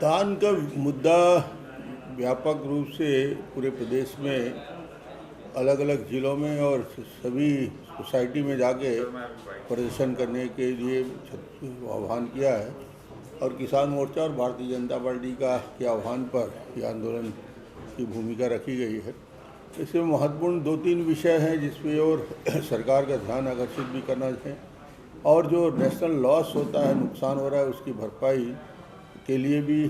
दान का मुद्दा व्यापक रूप से पूरे प्रदेश में अलग अलग ज़िलों में और सभी सोसाइटी में जाके प्रदर्शन करने के लिए आह्वान किया है और किसान मोर्चा और भारतीय जनता पार्टी के आह्वान पर यह आंदोलन की भूमिका रखी गई है। इसमें महत्वपूर्ण 2-3 विषय हैं जिसपे और सरकार का ध्यान आकर्षित भी करना चाहिए और जो नेशनल लॉस होता है, नुकसान हो रहा है, उसकी भरपाई के लिए भी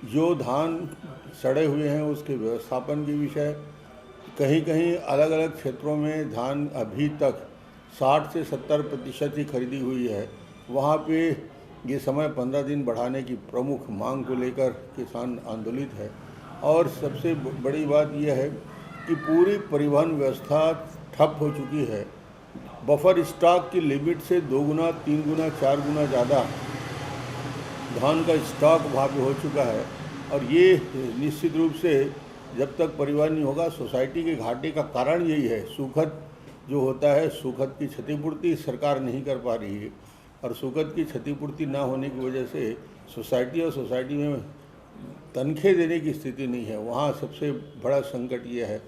जो धान सड़े हुए हैं उसके व्यवस्थापन के विषय। कहीं कहीं अलग अलग क्षेत्रों में धान अभी तक 60 से 70% ही खरीदी हुई है, वहाँ पे ये समय 15 दिन बढ़ाने की प्रमुख मांग को लेकर किसान आंदोलित है। और सबसे बड़ी बात यह है कि पूरी परिवहन व्यवस्था ठप हो चुकी है। बफर स्टॉक की लिमिट से 2 गुना, 3 गुना, 4 गुना ज़्यादा धान का स्टॉक वहाँ पे हो चुका है और ये निश्चित रूप से जब तक परिवहन नहीं होगा, सोसाइटी के घाटे का कारण यही है। सूखद जो होता है, सूखद की क्षतिपूर्ति सरकार नहीं कर पा रही है और सूखद की क्षतिपूर्ति ना होने की वजह से सोसाइटी में तनख्वाह देने की स्थिति नहीं है। वहाँ सबसे बड़ा संकट ये है।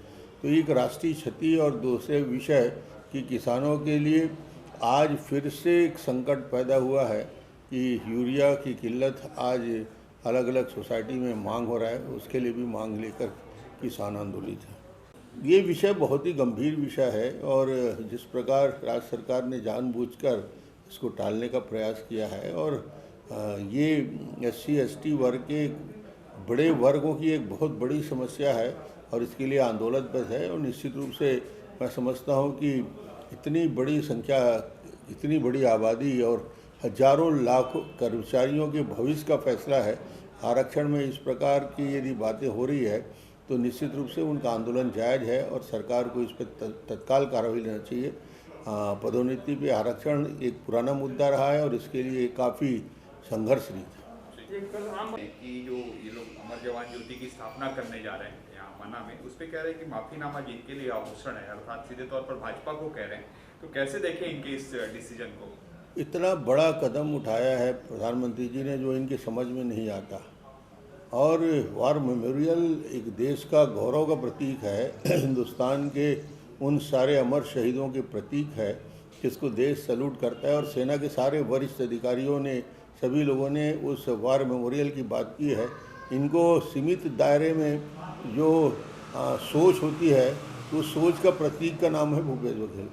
तो एक राष्ट्रीय क्षति और दूसरे विषय कि किसानों के लिए आज फिर से एक संकट पैदा हुआ है कि यूरिया की किल्लत आज अलग अलग सोसाइटी में मांग हो रहा है, उसके लिए भी मांग लेकर किसान आंदोलित है। ये विषय बहुत ही गंभीर विषय है और जिस प्रकार राज्य सरकार ने जानबूझकर इसको टालने का प्रयास किया है और ये SC/ST वर्ग के बड़े वर्गों की एक बहुत बड़ी समस्या है और इसके लिए आंदोलनबद्ध है। और निश्चित रूप से मैं समझता हूँ कि इतनी बड़ी संख्या, इतनी बड़ी आबादी और हजारों लाखों कर्मचारियों के भविष्य का फैसला है। आरक्षण में इस प्रकार की यदि बातें हो रही है तो निश्चित रूप से उनका आंदोलन जायज़ है और सरकार को इस पर तत्काल कार्रवाई लेना चाहिए। पदोन्नति पे आरक्षण एक पुराना मुद्दा रहा है और इसके लिए काफ़ी संघर्ष रही है। कि जो ये लोग अमर जवान ज्योति की स्थापना करने जा रहे हैं यहाँ मना में, उस पर कह रहे हैं कि माफीनामा जिनके लिए आभूषण है, अर्थात सीधे तौर पर भाजपा को कह रहे हैं, तो कैसे देखें इनके इस डिसीजन को? इतना बड़ा कदम उठाया है प्रधानमंत्री जी ने जो इनकी समझ में नहीं आता। और वार मेमोरियल एक देश का गौरव का प्रतीक है, हिंदुस्तान के उन सारे अमर शहीदों के प्रतीक है जिसको देश सैल्यूट करता है। और सेना के सारे वरिष्ठ अधिकारियों ने, सभी लोगों ने उस वार मेमोरियल की बात की है। इनको सीमित दायरे में जो सोच होती है, उस सोच का प्रतीक का नाम है भूपेश बघेल।